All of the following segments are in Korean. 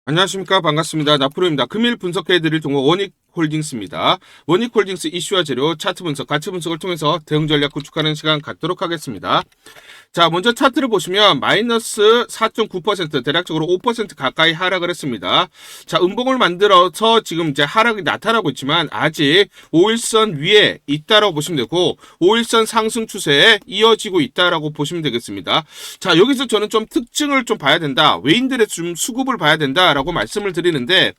안녕하십니까. 반갑습니다. 나프로입니다. 금일 분석해드릴 종목 원익홀딩스입니다. 원익홀딩스 이슈와 재료, 차트 분석, 가치 분석을 통해서 대응 전략 구축하는 시간 갖도록 하겠습니다. 자, 먼저 차트를 보시면 마이너스 4.9% 대략적으로 5% 가까이 하락을 했습니다. 자, 음봉을 만들어서 지금 이제 하락이 나타나고 있지만 아직 5일선 위에 있다라고 보시면 되고 5일선 상승 추세에 이어지고 있다라고 보시면 되겠습니다. 자, 여기서 저는 좀 특징을 좀 봐야 된다. 외인들의 좀 수급을 봐야 된다라고 말씀을 드리는데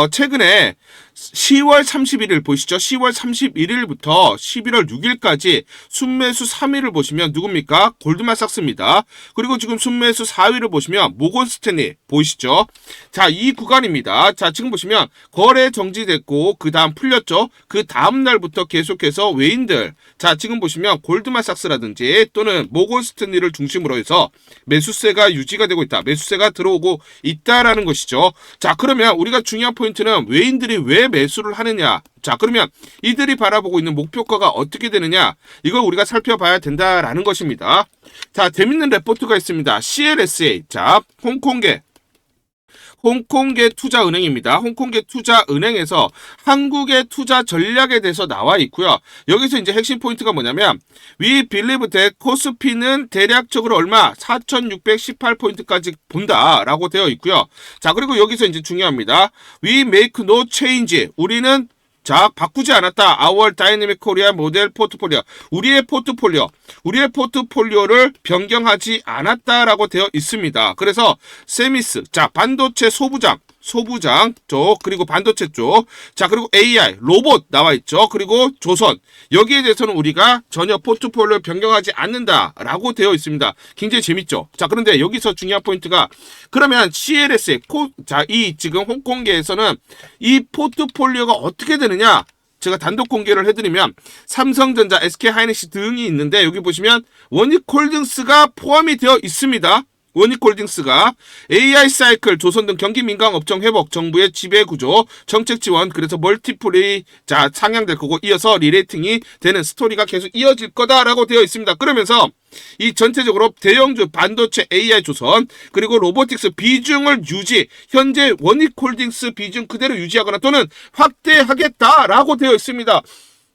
최근에 10월 31일 보시죠. 10월 31일부터 11월 6일까지 순매수 3위를 보시면 누굽니까? 골드만삭스입니다. 그리고 지금 순매수 4위를 보시면 모건스탠리 보이시죠? 자, 이 구간입니다. 자, 지금 보시면 거래 정지됐고 그 다음 풀렸죠? 그 다음 날부터 계속해서 외인들, 자, 지금 보시면 골드만삭스라든지 또는 모건스탠리를 중심으로 해서 매수세가 유지가 되고 있다. 매수세가 들어오고 있다라는 것이죠. 자, 그러면 우리가 중요한 포인트는 외인들이 왜 매수를 하느냐. 자, 그러면 이들이 바라보고 있는 목표가가 어떻게 되느냐, 이걸 우리가 살펴봐야 된다라는 것입니다. 자, 재밌는 레포트가 있습니다. CLSA, 자, 홍콩계 투자은행입니다. 홍콩계 투자은행에서 한국의 투자 전략에 대해서 나와 있고요. 여기서 이제 핵심 포인트가 뭐냐면 We believe that 코스피는 대략적으로 얼마? 4,618포인트까지 본다라고 되어 있고요. 자, 그리고 여기서 이제 중요합니다. We make no change. 우리는 자, 바꾸지 않았다. Our Dynamic Korea 모델 포트폴리오. 우리의 포트폴리오를 변경하지 않았다라고 되어 있습니다. 그래서 세미스, 자, 반도체 소부장 쪽, 그리고 반도체 쪽, 자, 그리고 AI, 로봇 나와 있죠. 그리고 조선. 여기에 대해서는 우리가 전혀 포트폴리오를 변경하지 않는다라고 되어 있습니다. 굉장히 재밌죠. 자, 그런데 여기서 중요한 포인트가 그러면 CLSA, 자, 이 지금 홍콩계에서는 이 포트폴리오가 어떻게 되느냐? 제가 단독 공개를 해드리면 삼성전자, SK하이닉스 등이 있는데 여기 보시면 원익홀딩스가 포함이 되어 있습니다. 원익홀딩스가 AI 사이클, 조선 등 경기 민감 업종 회복, 정부의 지배 구조, 정책 지원, 그래서 멀티플레이, 자, 상향될 거고 이어서 리레이팅이 되는 스토리가 계속 이어질 거다라고 되어 있습니다. 그러면서 이 전체적으로 대형주, 반도체, AI 조선, 그리고 로보틱스 비중을 유지, 현재 원익홀딩스 비중 그대로 유지하거나 또는 확대하겠다라고 되어 있습니다.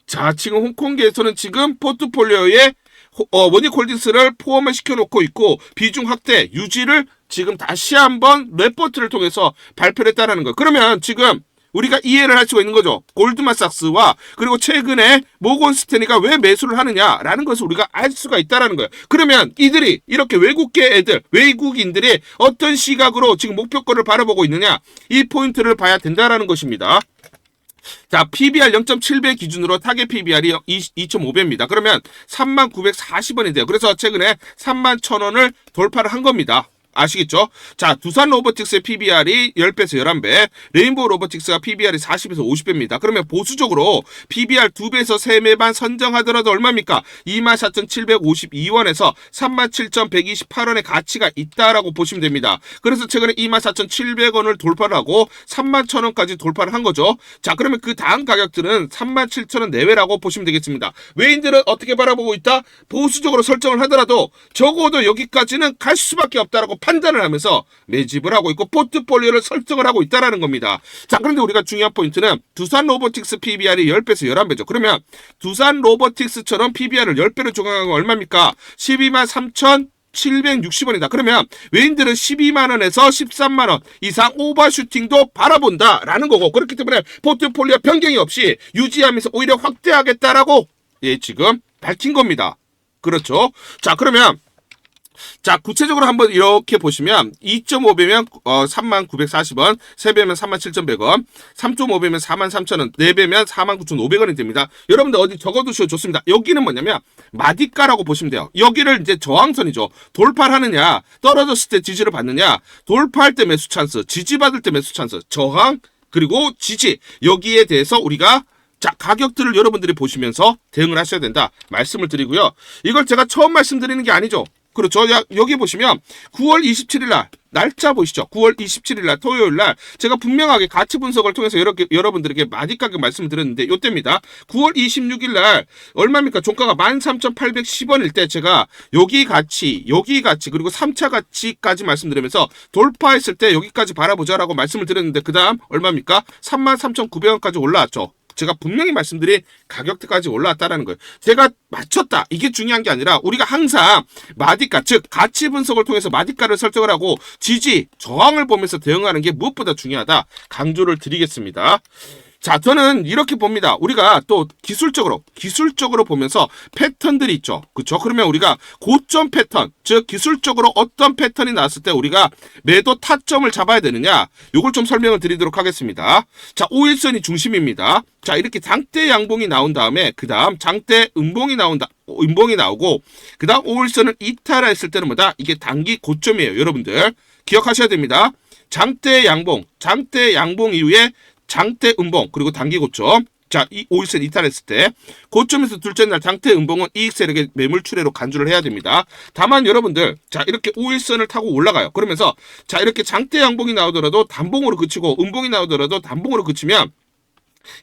자, 지금 홍콩계에서는 지금 포트폴리오에 원익홀딩스를 포함을 시켜놓고 있고 비중 확대 유지를 지금 다시 한번 레포트를 통해서 발표를 했다는 거예요. 그러면 지금 우리가 이해를 할 수가 있는 거죠. 골드만삭스와 그리고 최근에 모건스탠리가 왜 매수를 하느냐라는 것을 우리가 알 수가 있다는 거예요. 그러면 이들이 이렇게 외국인들이 어떤 시각으로 지금 목표가를 바라보고 있느냐, 이 포인트를 봐야 된다는 것입니다. 자, PBR 0.7배 기준으로 타겟 PBR이 2.5배입니다. 그러면 39,40원인데요. 그래서 최근에 31,000원을 돌파를 한 겁니다. 아시겠죠? 자, 두산 로보틱스의 PBR이 10배에서 11배, 레인보우 로보틱스가 PBR이 40에서 50배입니다. 그러면 보수적으로 PBR 2배에서 3배만 선정하더라도 얼마입니까? 24,752원에서 37,128원의 가치가 있다라고 보시면 됩니다. 그래서 최근에 24,700원을 돌파를 하고 31,000원까지 돌파를 한 거죠. 자, 그러면 그 다음 가격들은 37,000원 내외라고 보시면 되겠습니다. 외인들은 어떻게 바라보고 있다? 보수적으로 설정을 하더라도 적어도 여기까지는 갈 수밖에 없다라고 판단을 하면서 매집을 하고 있고 포트폴리오를 설정을 하고 있다는 겁니다. 자, 그런데 우리가 중요한 포인트는 두산 로보틱스 PBR이 10배에서 11배죠. 그러면 두산 로보틱스처럼 PBR을 10배로 조각한 건 얼마입니까? 123,760원이다. 그러면 외인들은 12만원에서 13만원 이상 오버슈팅도 바라본다라는 거고, 그렇기 때문에 포트폴리오 변경이 없이 유지하면서 오히려 확대하겠다라고 지금 밝힌 겁니다. 그렇죠? 자, 그러면 자, 구체적으로 한번 이렇게 보시면 2.5배면 39,40원, 3배면 37,100원, 3.5배면 43,000원, 4배면 49,500원이 됩니다. 여러분들 어디 적어두셔도 좋습니다. 여기는 뭐냐면 마디가라고 보시면 돼요. 여기를 이제 저항선이죠. 돌파를 하느냐, 떨어졌을 때 지지를 받느냐, 돌파할 때 매수 찬스, 지지받을 때 매수 찬스, 저항, 그리고 지지, 여기에 대해서 우리가 자, 가격들을 여러분들이 보시면서 대응을 하셔야 된다 말씀을 드리고요. 이걸 제가 처음 말씀드리는 게 아니죠. 그렇죠. 여기 보시면 9월 27일 날 날짜 보시죠. 9월 27일 날 토요일 날 제가 분명하게 가치 분석을 통해서 여러분들에게 마디 가격 말씀을 드렸는데 요때입니다. 9월 26일 날 얼마입니까? 종가가 13,810원일 때 제가 여기 가치 그리고 3차 가치까지 말씀드리면서 돌파했을 때 여기까지 바라보자라고 말씀을 드렸는데 그 다음 얼마입니까? 33,900원까지 올라왔죠. 제가 분명히 말씀드린 가격대까지 올라왔다라는 거예요. 제가 맞췄다. 이게 중요한 게 아니라 우리가 항상 마디가, 즉 가치 분석을 통해서 마디가를 설정을 하고 지지, 저항을 보면서 대응하는 게 무엇보다 중요하다. 강조를 드리겠습니다. 자, 저는 이렇게 봅니다. 우리가 또 기술적으로 보면서 패턴들이 있죠. 그렇죠? 그러면 우리가 고점 패턴, 즉 기술적으로 어떤 패턴이 나왔을 때 우리가 매도 타점을 잡아야 되느냐, 요걸 좀 설명을 드리도록 하겠습니다. 자, 5일선이 중심입니다. 자, 이렇게 장대 양봉이 나온 다음에 그 다음 장대 음봉이 나오고 그 다음 5일선을 이탈했을 때는 뭐다? 이게 단기 고점이에요. 여러분들 기억하셔야 됩니다. 장대 양봉 이후에 장대 음봉 그리고 단기 고점. 자, 이 5일선 이탈했을 때 고점에서 둘째 날 장대 음봉은 이익 세력의 매물 출회로 간주를 해야 됩니다. 다만 여러분들 자, 이렇게 5일선을 타고 올라가요. 그러면서 자, 이렇게 장대 양봉이 나오더라도 단봉으로 그치고 음봉이 나오더라도 단봉으로 그치면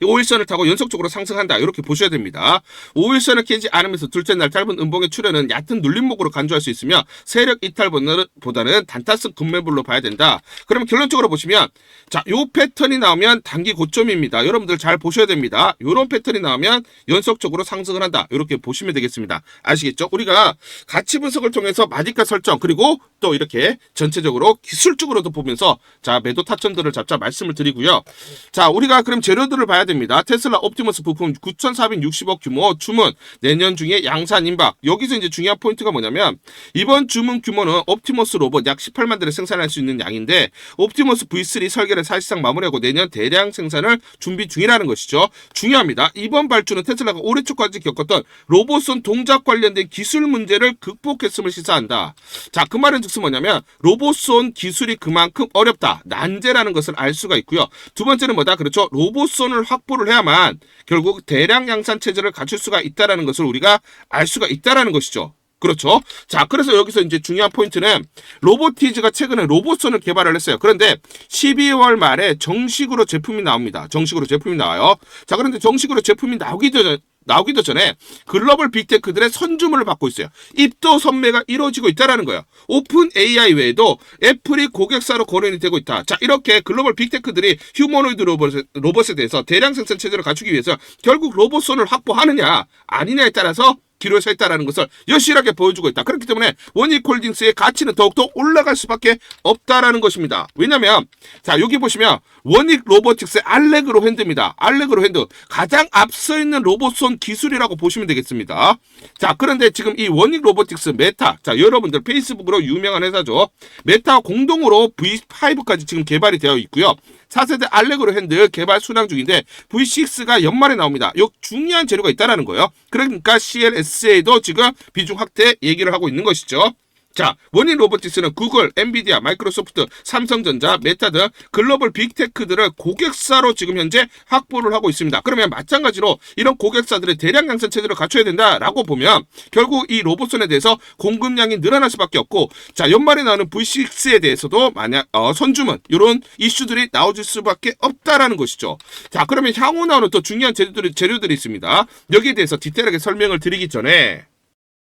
5일선을 타고 연속적으로 상승한다. 이렇게 보셔야 됩니다. 5일선을 깨지 않으면서 둘째 날 짧은 음봉의 출현은 얕은 눌림목으로 간주할 수 있으며 세력 이탈보다는 단타성 급매물로 봐야 된다. 그러면 결론적으로 보시면 자, 요 패턴이 나오면 단기 고점입니다. 여러분들 잘 보셔야 됩니다. 요런 패턴이 나오면 연속적으로 상승을 한다. 이렇게 보시면 되겠습니다. 아시겠죠? 우리가 가치 분석을 통해서 마디가 설정 그리고 또 이렇게 전체적으로 기술적으로도 보면서 자, 매도 타점들을 잡자 말씀을 드리고요. 자, 우리가 그럼 재료들을 봐야 됩니다. 테슬라 옵티머스 부품 9,460억 규모 주문 내년 중에 양산 임박. 여기서 이제 중요한 포인트가 뭐냐면 이번 주문 규모는 옵티머스 로봇 약 18만 대를 생산할 수 있는 양인데 옵티머스 V3 설계를 사실상 마무리하고 내년 대량 생산을 준비 중이라는 것이죠. 중요합니다. 이번 발주는 테슬라가 올해 초까지 겪었던 로봇손 동작 관련된 기술 문제를 극복했음을 시사한다. 자, 그 말은 즉슨 뭐냐면 로봇손 기술이 그만큼 어렵다. 난제라는 것을 알 수가 있고요. 두 번째는 뭐다? 그렇죠. 로봇손을 확보를 해야만 결국 대량 양산 체제를 갖출 수가 있다라는 것을 우리가 알 수가 있다라는 것이죠. 그렇죠. 자, 그래서 여기서 이제 중요한 포인트는 로보티즈가 최근에 로봇선을 개발을 했어요. 그런데 12월 말에 정식으로 제품이 나옵니다. 정식으로 제품이 나와요. 자, 그런데 정식으로 제품이 나오기도 전에 글로벌 빅테크들의 선주문을 받고 있어요. 입도 선매가 이루어지고 있다는 거예요. 오픈 AI 외에도 애플이 고객사로 거론이 되고 있다. 자, 이렇게 글로벌 빅테크들이 휴머노이드 로봇에 대해서 대량 생산 체제를 갖추기 위해서 결국 로봇손을 확보하느냐 아니냐에 따라서 기로에 서 있다는 것을 여실하게 보여주고 있다. 그렇기 때문에 원익홀딩스의 가치는 더욱더 올라갈 수밖에 없다라는 것입니다. 왜냐하면 자, 여기 보시면 원익 로보틱스의 알레그로 핸드입니다. 알레그로 핸드 가장 앞서 있는 로봇손 기술이라고 보시면 되겠습니다. 자, 그런데 지금 이 원익 로보틱스 메타, 자, 여러분들 페이스북으로 유명한 회사죠. 메타 공동으로 V5까지 지금 개발이 되어 있고요. 4세대 알레그로 핸드 개발 순항 중인데 V6가 연말에 나옵니다. 요 중요한 재료가 있다는 거예요. 그러니까 CLSA도 지금 비중 확대 얘기를 하고 있는 것이죠. 자, 원인 로보틱스는 구글, 엔비디아, 마이크로소프트, 삼성전자, 메타 등 글로벌 빅테크들을 고객사로 지금 현재 확보를 하고 있습니다. 그러면 마찬가지로 이런 고객사들의 대량 양산 체제를 갖춰야 된다라고 보면 결국 이 로봇선에 대해서 공급량이 늘어날 수밖에 없고 자, 연말에 나오는 V6에 대해서도 만약 선주문 이런 이슈들이 나오질 수밖에 없다라는 것이죠. 자, 그러면 향후 나오는 또 중요한 재료들이 있습니다. 여기에 대해서 디테일하게 설명을 드리기 전에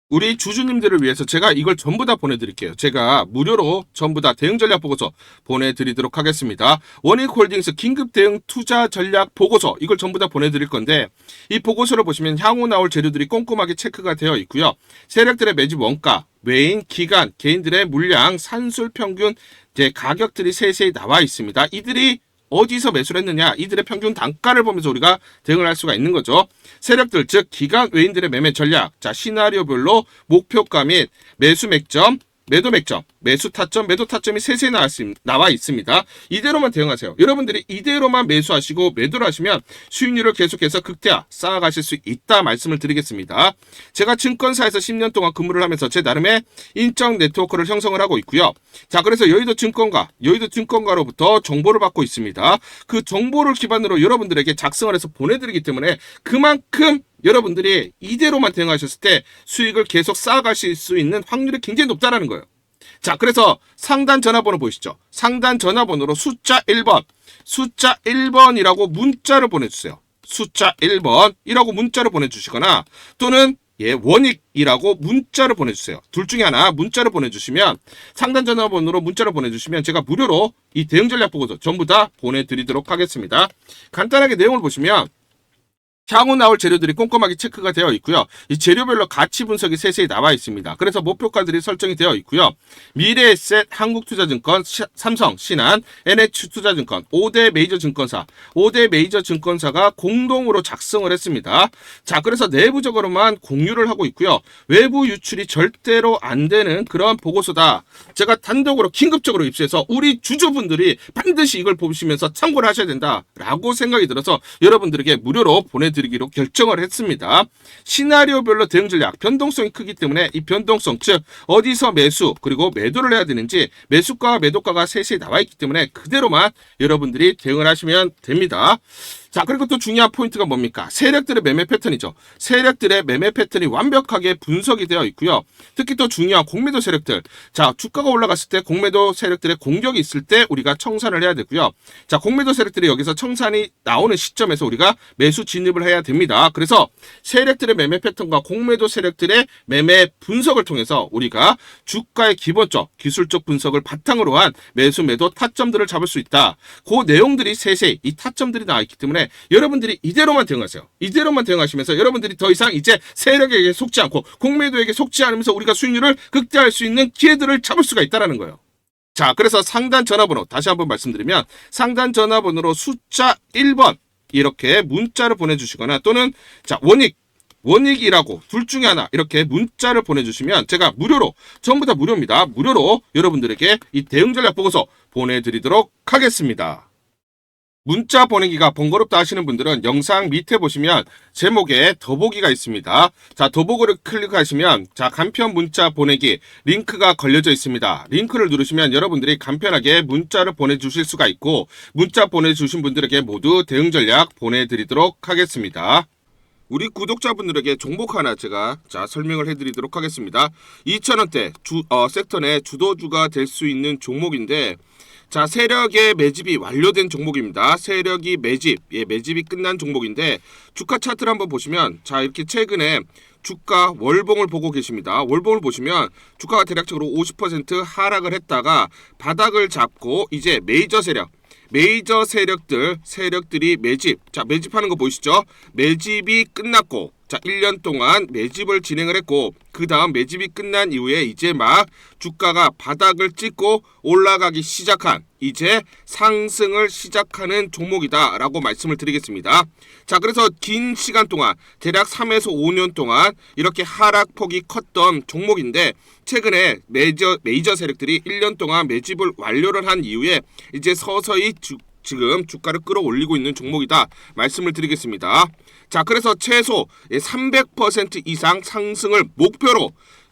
우리 주주님들을 위해서 제가 이걸 전부 다 보내드릴게요. 제가 무료로 전부 다 대응 전략 보고서 보내드리도록 하겠습니다. 원익홀딩스 긴급 대응 투자 전략 보고서 이걸 전부 다 보내드릴 건데 이 보고서를 보시면 향후 나올 재료들이 꼼꼼하게 체크가 되어 있고요. 세력들의 매집 원가, 외인, 기간, 개인들의 물량, 산술 평균 가격들이 세세히 나와 있습니다. 이들이 어디서 매수를 했느냐 이들의 평균 단가를 보면서 우리가 대응을 할 수가 있는 거죠. 세력들 즉 기관 외인들의 매매 전략 자 시나리오별로 목표가 및 매수 맥점 매도 맥점, 매수 타점, 매도 타점이 세세히 나와 있습니다. 이대로만 대응하세요. 여러분들이 이대로만 매수하시고 매도를 하시면 수익률을 계속해서 극대화 쌓아가실 수 있다 말씀을 드리겠습니다. 제가 증권사에서 10년 동안 근무를 하면서 제 나름의 인적 네트워크를 형성을 하고 있고요. 자, 그래서 여의도 증권가로부터 정보를 받고 있습니다. 그 정보를 기반으로 여러분들에게 작성을 해서 보내드리기 때문에 그만큼 여러분들이 이대로만 대응하셨을 때 수익을 계속 쌓아가실 수 있는 확률이 굉장히 높다는 거예요. 자, 그래서 상단 전화번호 보이시죠? 상단 전화번호로 숫자 1번, 숫자 1번이라고 문자를 보내주세요. 숫자 1번이라고 문자를 보내주시거나 또는 원익이라고 문자를 보내주세요. 둘 중에 하나 문자를 보내주시면 상단 전화번호로 문자를 보내주시면 제가 무료로 이 대응 전략 보고서 전부 다 보내드리도록 하겠습니다. 간단하게 내용을 보시면 향후 나올 재료들이 꼼꼼하게 체크가 되어 있고요. 이 재료별로 가치 분석이 세세히 나와 있습니다. 그래서 목표가들이 설정이 되어 있고요. 미래에셋, 한국투자증권, 삼성, 신한, NH투자증권, 5대 메이저 증권사, 5대 메이저 증권사가 공동으로 작성을 했습니다. 자, 그래서 내부적으로만 공유를 하고 있고요. 외부 유출이 절대로 안 되는 그런 보고서다. 제가 단독으로 긴급적으로 입수해서 우리 주주분들이 반드시 이걸 보시면서 참고를 하셔야 된다라고 생각이 들어서 여러분들에게 무료로 보내드리기로 결정을 했습니다. 시나리오별로 대응 전략, 변동성이 크기 때문에 이 변동성, 즉 어디서 매수 그리고 매도를 해야 되는지 매수가와 매도가가 세세히 나와 있기 때문에 그대로만 여러분들이 대응을 하시면 됩니다. 자, 그리고 또 중요한 포인트가 뭡니까? 세력들의 매매 패턴이죠. 세력들의 매매 패턴이 완벽하게 분석이 되어 있고요. 특히 또 중요한 공매도 세력들. 자, 주가가 올라갔을 때 공매도 세력들의 공격이 있을 때 우리가 청산을 해야 되고요. 자, 공매도 세력들이 여기서 청산이 나오는 시점에서 우리가 매수 진입을 해야 됩니다. 그래서 세력들의 매매 패턴과 공매도 세력들의 매매 분석을 통해서 우리가 주가의 기본적, 기술적 분석을 바탕으로 한 매수 매도 타점들을 잡을 수 있다. 그 내용들이 세세히 이 타점들이 나와 있기 때문에 여러분들이 이대로만 대응하세요. 이대로만 대응하시면서 여러분들이 더 이상 이제 세력에게 속지 않고 공매도에게 속지 않으면서 우리가 수익률을 극대화할 수 있는 기회들을 잡을 수가 있다는 거예요. 자, 그래서 상단 전화번호 다시 한번 말씀드리면 상단 전화번호로 숫자 1번 이렇게 문자를 보내주시거나 또는 자 원익이라고 둘 중에 하나 이렇게 문자를 보내주시면 제가 무료로 전부 다 무료입니다. 무료로 여러분들에게 이 대응 전략 보고서 보내드리도록 하겠습니다. 문자 보내기가 번거롭다 하시는 분들은 영상 밑에 보시면 제목에 더보기가 있습니다. 자, 더보기를 클릭하시면 자, 간편 문자 보내기 링크가 걸려져 있습니다. 링크를 누르시면 여러분들이 간편하게 문자를 보내주실 수가 있고 문자 보내주신 분들에게 모두 대응 전략 보내드리도록 하겠습니다. 우리 구독자분들에게 종목 하나 제가 설명을 해드리도록 하겠습니다. 2,000원대 섹터 내 주도주가 될 수 있는 종목인데 자, 세력의 매집이 완료된 종목입니다. 세력이 매집이 끝난 종목인데 주가 차트를 한번 보시면 자, 이렇게 최근에 주가 월봉을 보고 계십니다. 월봉을 보시면 주가가 대략적으로 50% 하락을 했다가 바닥을 잡고 이제 메이저 세력들이 매집하는 거 보이시죠? 매집이 끝났고 자, 1년 동안 매집을 진행을 했고 그 다음 매집이 끝난 이후에 이제 막 주가가 바닥을 찍고 올라가기 시작한 이제 상승을 시작하는 종목이다 라고 말씀을 드리겠습니다. 자, 그래서 긴 시간 동안 대략 3에서 5년 동안 이렇게 하락폭이 컸던 종목인데 최근에 메이저 세력들이 1년 동안 매집을 완료를 한 이후에 이제 서서히 지금 주가를 끌어올리고 있는 종목이다 말씀을 드리겠습니다. 자, 그래서 최소 300% 이상 상승을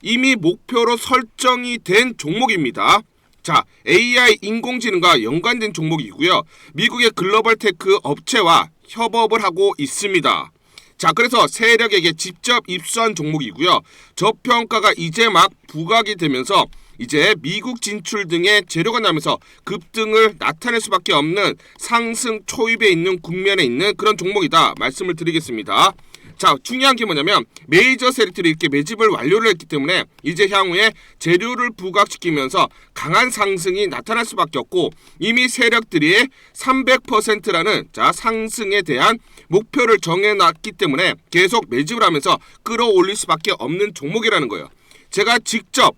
이미 목표로 설정이 된 종목입니다. 자, AI 인공지능과 연관된 종목이고요. 미국의 글로벌 테크 업체와 협업을 하고 있습니다. 자, 그래서 세력에게 직접 입수한 종목이고요. 저평가가 이제 막 부각이 되면서 이제 미국 진출 등의 재료가 나면서 급등을 나타낼 수밖에 없는 상승 초입에 있는 국면에 있는 그런 종목이다 말씀을 드리겠습니다. 자, 중요한 게 뭐냐면 메이저 세력들이 이렇게 매집을 완료를 했기 때문에 이제 향후에 재료를 부각시키면서 강한 상승이 나타날 수밖에 없고 이미 세력들이 300%라는 자, 상승에 대한 목표를 정해놨기 때문에 계속 매집을 하면서 끌어올릴 수밖에 없는 종목이라는 거예요. 제가 직접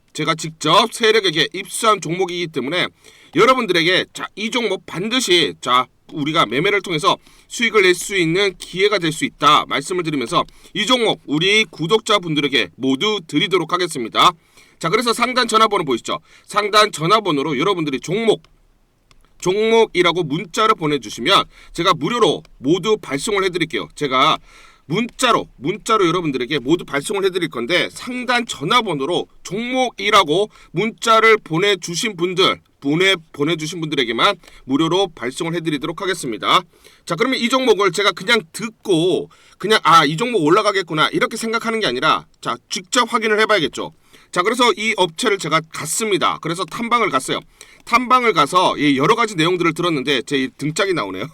세력에게 입수한 종목이기 때문에 여러분들에게 자, 이 종목 반드시 우리가 매매를 통해서 수익을 낼 수 있는 기회가 될 수 있다 말씀을 드리면서 이 종목 우리 구독자분들에게 모두 드리도록 하겠습니다. 자, 그래서 상단 전화번호 보이시죠? 상단 전화번호로 여러분들이 종목이라고 문자를 보내주시면 제가 무료로 모두 발송을 해드릴게요. 제가 문자로 여러분들에게 모두 발송을 해드릴 건데 상단 전화번호로 종목이라고 문자를 보내주신 분들에게만 무료로 발송을 해드리도록 하겠습니다. 자, 그러면 이 종목을 제가 그냥 듣고 이 종목 올라가겠구나 이렇게 생각하는 게 아니라 자, 직접 확인을 해봐야겠죠. 자, 그래서 이 업체를 제가 갔습니다. 그래서 탐방을 갔어요. 탐방을 가서 여러 가지 내용들을 들었는데 제 등짝이 나오네요.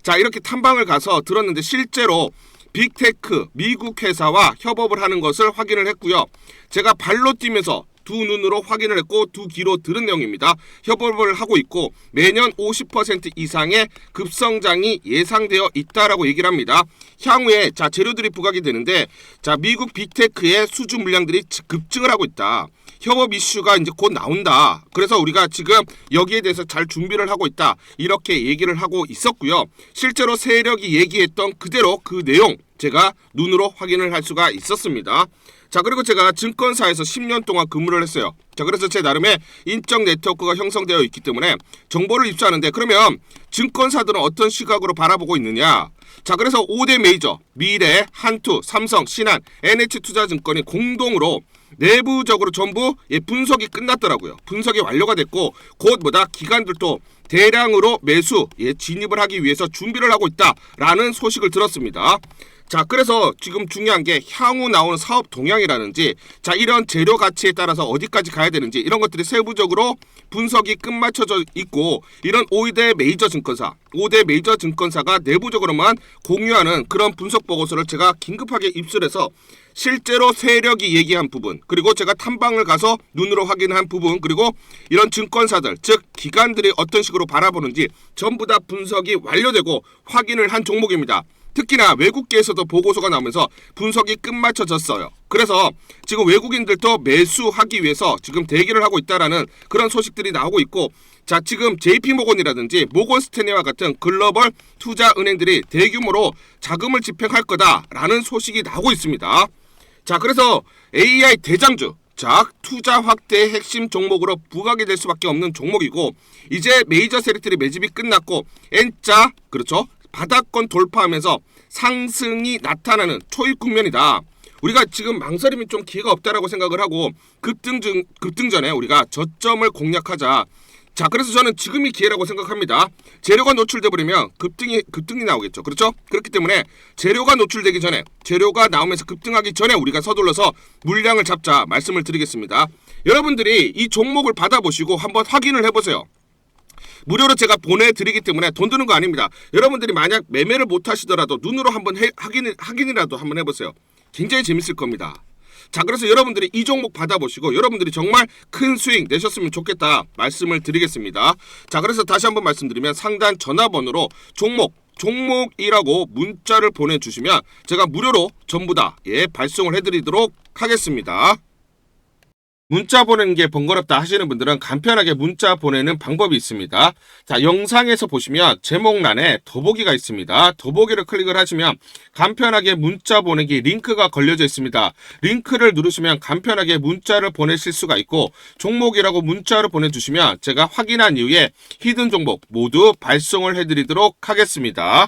자, 이렇게 탐방을 가서 들었는데 실제로 빅테크 미국 회사와 협업을 하는 것을 확인을 했고요. 제가 발로 뛰면서 두 눈으로 확인을 했고 두 귀로 들은 내용입니다. 협업을 하고 있고 매년 50% 이상의 급성장이 예상되어 있다라고 얘기를 합니다. 향후에 자 재료들이 부각이 되는데 자 미국 빅테크의 수주 물량들이 급증을 하고 있다. 협업 이슈가 이제 곧 나온다. 그래서 우리가 지금 여기에 대해서 잘 준비를 하고 있다. 이렇게 얘기를 하고 있었고요. 실제로 세력이 얘기했던 그대로 그 내용 제가 눈으로 확인을 할 수가 있었습니다. 자, 그리고 제가 증권사에서 10년 동안 근무를 했어요. 자, 그래서 제 나름의 인적 네트워크가 형성되어 있기 때문에 정보를 입수하는데 그러면 증권사들은 어떤 시각으로 바라보고 있느냐? 자, 그래서 5대 메이저, 미래, 한투, 삼성, 신한, NH투자증권이 공동으로 내부적으로 전부 분석이 끝났더라고요. 분석이 완료가 됐고 곧 기관들도 대량으로 매수 진입을 하기 위해서 준비를 하고 있다라는 소식을 들었습니다. 자, 그래서 지금 중요한 게 향후 나오는 사업 동향이라든지 자 이런 재료 가치에 따라서 어디까지 가야 되는지 이런 것들이 세부적으로 분석이 끝마쳐져 있고 이런 5대 메이저 증권사가 내부적으로만 공유하는 그런 분석 보고서를 제가 긴급하게 입수해서 실제로 세력이 얘기한 부분 그리고 제가 탐방을 가서 눈으로 확인한 부분 그리고 이런 증권사들 즉 기관들이 어떤 식으로 바라보는지 전부 다 분석이 완료되고 확인을 한 종목입니다. 특히나 외국계에서도 보고서가 나오면서 분석이 끝마쳐졌어요. 그래서 지금 외국인들도 매수하기 위해서 지금 대기를 하고 있다라는 그런 소식들이 나오고 있고 자 지금 JP모건이라든지 모건스탠리와 같은 글로벌 투자 은행들이 대규모로 자금을 집행할 거다라는 소식이 나오고 있습니다. 자 그래서 AI 대장주 자 투자 확대의 핵심 종목으로 부각이 될 수밖에 없는 종목이고 이제 메이저 세력들이 매집이 끝났고 N자 그렇죠. 바닥권 돌파하면서 상승이 나타나는 초입 국면이다. 우리가 지금 망설임이 좀 기회가 없다라고 생각을 하고 급등 전에 우리가 저점을 공략하자. 자, 그래서 저는 지금이 기회라고 생각합니다. 재료가 노출돼 버리면 급등이 나오겠죠. 그렇죠? 그렇기 때문에 재료가 노출되기 전에 재료가 나오면서 급등하기 전에 우리가 서둘러서 물량을 잡자 말씀을 드리겠습니다. 여러분들이 이 종목을 받아보시고 한번 확인을 해보세요. 무료로 제가 보내드리기 때문에 돈 드는 거 아닙니다. 여러분들이 만약 매매를 못 하시더라도 눈으로 한번 확인이라도 한번 해보세요. 굉장히 재밌을 겁니다. 자 그래서 여러분들이 이 종목 받아보시고 여러분들이 정말 큰 수익 내셨으면 좋겠다 말씀을 드리겠습니다. 자 그래서 다시 한번 말씀드리면 상단 전화번호로 종목이라고 문자를 보내주시면 제가 무료로 전부 다 발송을 해드리도록 하겠습니다. 문자 보내는 게 번거롭다 하시는 분들은 간편하게 문자 보내는 방법이 있습니다. 자, 영상에서 보시면 제목란에 더보기가 있습니다. 더보기를 클릭을 하시면 간편하게 문자 보내기 링크가 걸려져 있습니다. 링크를 누르시면 간편하게 문자를 보내실 수가 있고 종목이라고 문자를 보내주시면 제가 확인한 이후에 히든 종목 모두 발송을 해드리도록 하겠습니다.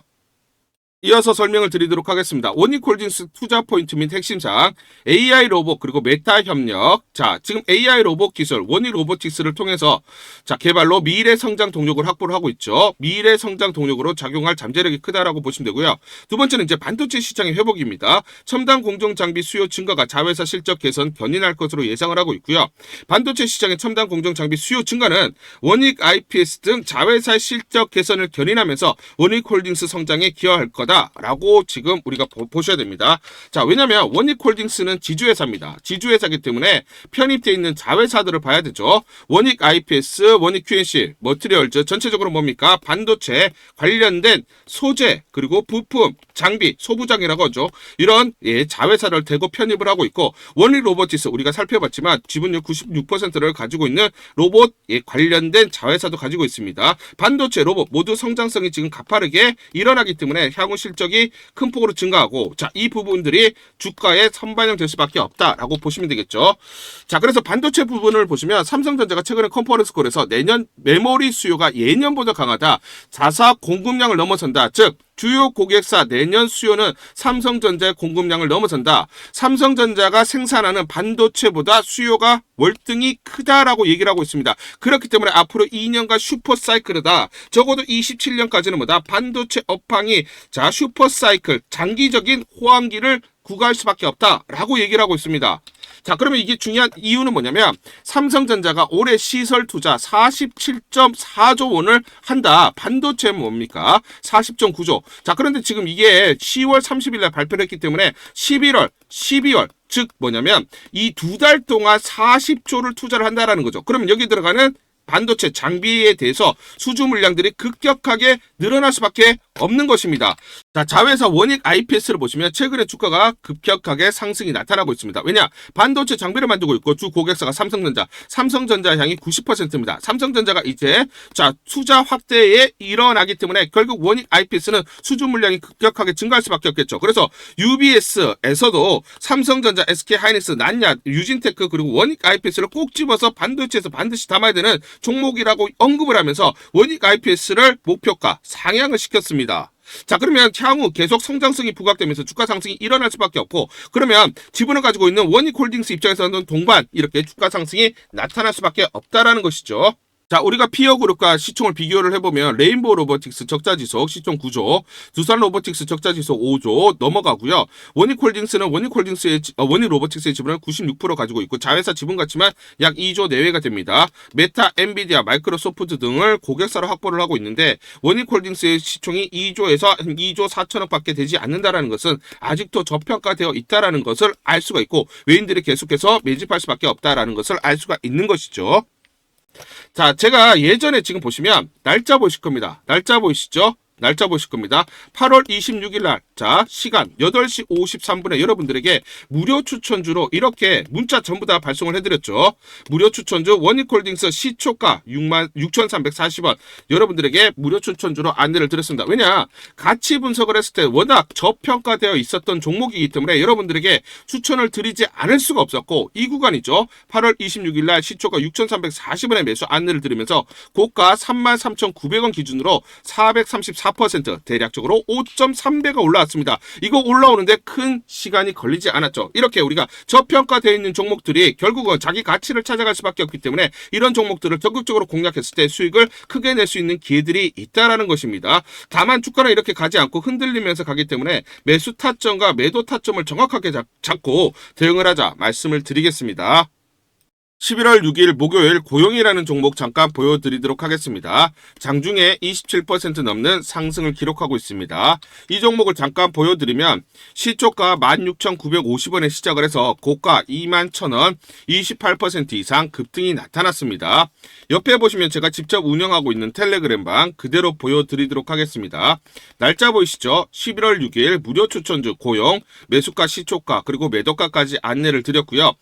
이어서 설명을 드리도록 하겠습니다. 원익홀딩스 투자 포인트 및 핵심사항, AI 로봇 그리고 메타 협력. 자, 지금 AI 로봇 기술, 원익 로보틱스를 통해서 자 개발로 미래 성장 동력을 확보를 하고 있죠. 미래 성장 동력으로 작용할 잠재력이 크다라고 보시면 되고요. 두 번째는 이제 반도체 시장의 회복입니다. 첨단 공정 장비 수요 증가가 자회사 실적 개선 견인할 것으로 예상을 하고 있고요. 반도체 시장의 첨단 공정 장비 수요 증가는 원익 IPS 등 자회사의 실적 개선을 견인하면서 원익홀딩스 성장에 기여할 거다. 라고 지금 우리가 보셔야 됩니다. 자, 왜냐면 원익홀딩스는 지주회사입니다. 지주회사이기 때문에 편입되어 있는 자회사들을 봐야 되죠. 원익 IPS, 원익 QNC, 머티리얼즈 전체적으로 뭡니까? 반도체 관련된 소재 그리고 부품, 장비, 소부장이라고 하죠. 이런 자회사를 대거 편입을 하고 있고 원익 로보틱스 우리가 살펴봤지만 지분율 96%를 가지고 있는 로봇 관련된 자회사도 가지고 있습니다. 반도체, 로봇 모두 성장성이 지금 가파르게 일어나기 때문에 향후 실적이 큰 폭으로 증가하고 자, 이 부분들이 주가에 선반영될 수밖에 없다라고 보시면 되겠죠. 자, 그래서 반도체 부분을 보시면 삼성전자가 최근에 컨퍼런스 콜에서 내년 메모리 수요가 예년보다 강하다. 자사 공급량을 넘어선다. 즉 주요 고객사 내년 수요는 삼성전자의 공급량을 넘어선다. 삼성전자가 생산하는 반도체보다 수요가 월등히 크다라고 얘기를 하고 있습니다. 그렇기 때문에 앞으로 2년간 슈퍼사이클이다. 적어도 27년까지는 반도체 업황이 자 슈퍼사이클 장기적인 호황기를 구가할 수밖에 없다라고 얘기를 하고 있습니다. 자, 그러면 이게 중요한 이유는 뭐냐면 삼성전자가 올해 시설 투자 47.4조 원을 한다. 반도체는 뭡니까? 40.9조. 자, 그런데 지금 이게 10월 30일 날 발표를 했기 때문에 11월, 12월 즉 뭐냐면 이 2달 동안 40조를 투자를 한다라는 거죠. 그러면 여기 들어가는 반도체 장비에 대해서 수주 물량들이 급격하게 늘어날 수밖에 없는 것입니다. 자, 자회사 원익 IPS를 보시면 최근에 주가가 급격하게 상승이 나타나고 있습니다. 왜냐? 반도체 장비를 만들고 있고 주 고객사가 삼성전자 향이 90%입니다. 삼성전자가 이제 투자 확대에 일어나기 때문에 결국 원익 IPS는 수주 물량이 급격하게 증가할 수밖에 없겠죠. 그래서 UBS에서도 삼성전자, SK하이닉스, 난야, 유진테크 그리고 원익 IPS를 꼭 집어서 반도체에서 반드시 담아야 되는 종목이라고 언급을 하면서 원익 IPS를 목표가 상향을 시켰습니다. 자, 그러면 향후 계속 성장성이 부각되면서 주가 상승이 일어날 수밖에 없고, 그러면 지분을 가지고 있는 원익홀딩스 입장에서는 동반 이렇게 주가 상승이 나타날 수밖에 없다라는 것이죠. 자, 우리가 피어그룹과 시총을 비교를 해보면 레인보우 로보틱스 적자지속 시총 9조, 두산 로보틱스 적자지속 5조 넘어가고요. 원익홀딩스는 원익 로보틱스의 지분을 96% 가지고 있고 자회사 지분 가치만 약 2조 내외가 됩니다. 메타, 엔비디아, 마이크로소프트 등을 고객사로 확보를 하고 있는데 원익홀딩스의 시총이 2조에서 2조 4천억 밖에 되지 않는다라는 것은 아직도 저평가되어 있다라는 것을 알 수가 있고 외인들이 계속해서 매집할 수밖에 없다라는 것을 알 수가 있는 것이죠. 자, 제가 예전에 지금 보시면 날짜 보실 겁니다. 날짜 보이시죠? 날짜 보실 겁니다. 8월 26일 날, 자, 시간 8시 53분에 여러분들에게 무료 추천주로 이렇게 문자 전부 다 발송을 해드렸죠. 무료 추천주 원익홀딩스 시초가 66,340원 여러분들에게 무료 추천주로 안내를 드렸습니다. 왜냐? 가치 분석을 했을 때 워낙 저평가되어 있었던 종목이기 때문에 여러분들에게 추천을 드리지 않을 수가 없었고 이 구간이죠. 8월 26일 날 시초가 6,340원에 매수 안내를 드리면서 고가 33,900원 기준으로 434% 대략적으로 5.3배가 올라왔습니다. 이거 올라오는데 큰 시간이 걸리지 않았죠. 이렇게 우리가 저평가되어 있는 종목들이 결국은 자기 가치를 찾아갈 수밖에 없기 때문에 이런 종목들을 적극적으로 공략했을 때 수익을 크게 낼 수 있는 기회들이 있다라는 것입니다. 다만 주가는 이렇게 가지 않고 흔들리면서 가기 때문에 매수 타점과 매도 타점을 정확하게 잡고 대응을 하자 말씀을 드리겠습니다. 11월 6일 목요일 고용이라는 종목 잠깐 보여드리도록 하겠습니다. 장중에 27% 넘는 상승을 기록하고 있습니다. 이 종목을 잠깐 보여드리면 시초가 16,950원에 시작을 해서 고가 21,000원 28% 이상 급등이 나타났습니다. 옆에 보시면 제가 직접 운영하고 있는 텔레그램방 그대로 보여드리도록 하겠습니다. 날짜 보이시죠? 11월 6일 무료 추천주 고용, 매수가 시초가 그리고 매도가까지 안내를 드렸고요.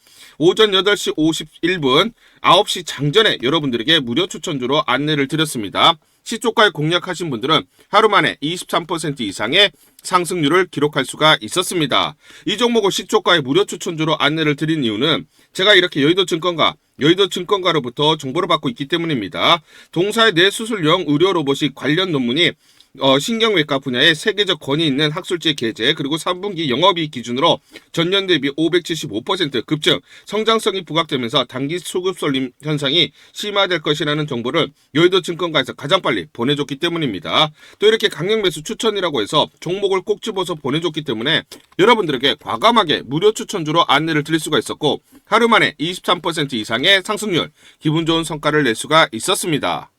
오전 8시 51분 9시 장전에 여러분들에게 무료 추천주로 안내를 드렸습니다. 시초가에 공략하신 분들은 하루 만에 23% 이상의 상승률을 기록할 수가 있었습니다. 이 종목을 시초가에 무료 추천주로 안내를 드린 이유는 제가 이렇게 여의도증권가로부터 정보를 받고 있기 때문입니다. 동사의 뇌수술용 의료 로봇이 관련 논문이 신경외과 분야에 세계적 권위 있는 학술지 게재 그리고 3분기 영업이익 기준으로 전년 대비 575% 급증, 성장성이 부각되면서 단기 수급 쏠림 현상이 심화될 것이라는 정보를 여의도증권가에서 가장 빨리 보내줬기 때문입니다. 또 이렇게 강력 매수 추천이라고 해서 종목을 꼭 집어서 보내줬기 때문에 여러분들에게 과감하게 무료 추천주로 안내를 드릴 수가 있었고 하루 만에 23% 이상의 상승률, 기분 좋은 성과를 낼 수가 있었습니다.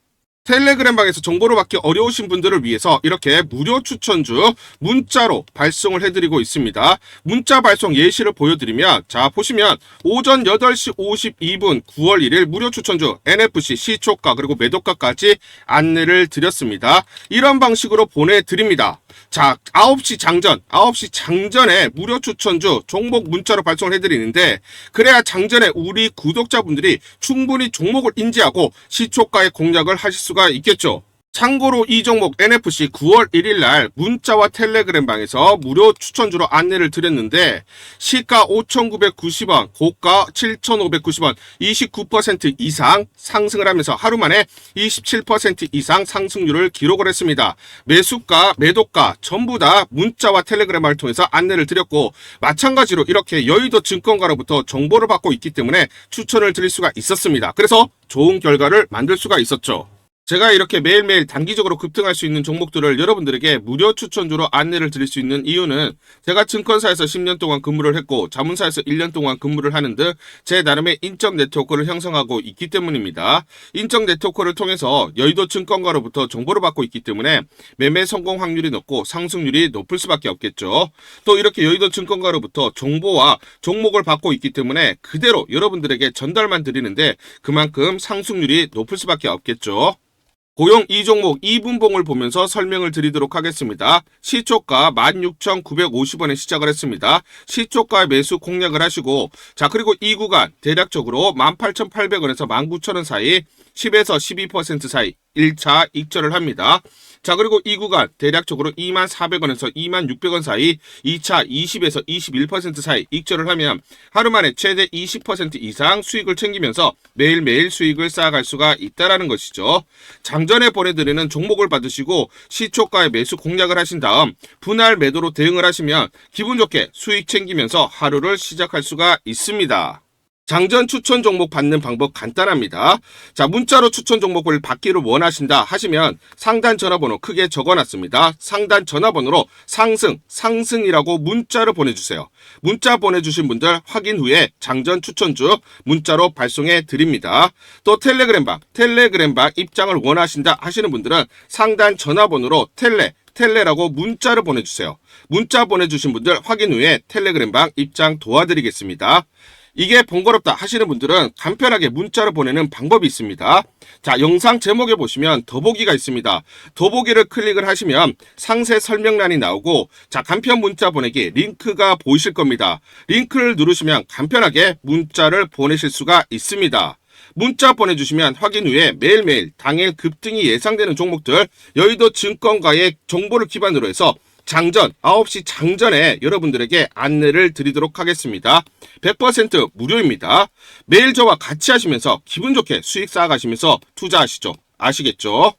텔레그램방에서 정보를 받기 어려우신 분들을 위해서 이렇게 무료 추천주 문자로 발송을 해드리고 있습니다. 문자 발송 예시를 보여드리면 자 보시면 오전 8시 52분 9월 1일 무료 추천주 NFC 시초가 그리고 매도가까지 안내를 드렸습니다. 이런 방식으로 보내드립니다. 자 9시 장전에 무료 추천주 종목 문자로 발송을 해드리는데 그래야 장전에 우리 구독자분들이 충분히 종목을 인지하고 시초가의 공략을 하실 수가 있겠죠. 참고로 이 종목 NFC 9월 1일 날 문자와 텔레그램 방에서 무료 추천주로 안내를 드렸는데 시가 5,990원, 고가 7,590원, 29% 이상 상승을 하면서 하루 만에 27% 이상 상승률을 기록을 했습니다. 매수가, 매도가 전부 다 문자와 텔레그램을 통해서 안내를 드렸고 마찬가지로 이렇게 여의도 증권가로부터 정보를 받고 있기 때문에 추천을 드릴 수가 있었습니다. 그래서 좋은 결과를 만들 수가 있었죠. 제가 이렇게 매일매일 단기적으로 급등할 수 있는 종목들을 여러분들에게 무료 추천주로 안내를 드릴 수 있는 이유는 제가 증권사에서 10년 동안 근무를 했고 자문사에서 1년 동안 근무를 하는 등 제 나름의 인적 네트워크를 형성하고 있기 때문입니다. 인적 네트워크를 통해서 여의도 증권가로부터 정보를 받고 있기 때문에 매매 성공 확률이 높고 상승률이 높을 수밖에 없겠죠. 또 이렇게 여의도 증권가로부터 정보와 종목을 받고 있기 때문에 그대로 여러분들에게 전달만 드리는데 그만큼 상승률이 높을 수밖에 없겠죠. 고용 2종목 2분봉을 보면서 설명을 드리도록 하겠습니다. 시초가 16,950원에 시작을 했습니다. 시초가 매수 공략을 하시고 자 그리고 이 구간 대략적으로 18,800원에서 19,000원 사이 10에서 12% 사이 1차 익절을 합니다. 자 그리고 이 구간 대략적으로 24,000원에서 26,000원 사이 2차 20에서 21% 사이 익절을 하면 하루 만에 최대 20% 이상 수익을 챙기면서 매일매일 수익을 쌓아갈 수가 있다는 것이죠. 장전에 보내드리는 종목을 받으시고 시초가에 매수 공략을 하신 다음 분할 매도로 대응을 하시면 기분 좋게 수익 챙기면서 하루를 시작할 수가 있습니다. 장전 추천 종목 받는 방법 간단합니다. 자, 문자로 추천 종목을 받기를 원하신다 하시면 상단 전화번호 크게 적어놨습니다. 상단 전화번호로 상승이라고 문자를 보내주세요. 문자 보내주신 분들 확인 후에 장전 추천주 문자로 발송해 드립니다. 또 텔레그램방 입장을 원하신다 하시는 분들은 상단 전화번호로 텔레라고 문자를 보내주세요. 문자 보내주신 분들 확인 후에 텔레그램방 입장 도와드리겠습니다. 이게 번거롭다 하시는 분들은 간편하게 문자로 보내는 방법이 있습니다. 자, 영상 제목에 보시면 더보기가 있습니다. 더보기를 클릭을 하시면 상세 설명란이 나오고 자, 간편 문자 보내기 링크가 보이실 겁니다. 링크를 누르시면 간편하게 문자를 보내실 수가 있습니다. 문자 보내주시면 확인 후에 매일매일 당일 급등이 예상되는 종목들 여의도 증권가의 정보를 기반으로 해서 장전 9시 장전에 여러분들에게 안내를 드리도록 하겠습니다. 100% 무료입니다. 매일 저와 같이 하시면서 기분 좋게 수익 쌓아가시면서 투자하시죠. 아시겠죠?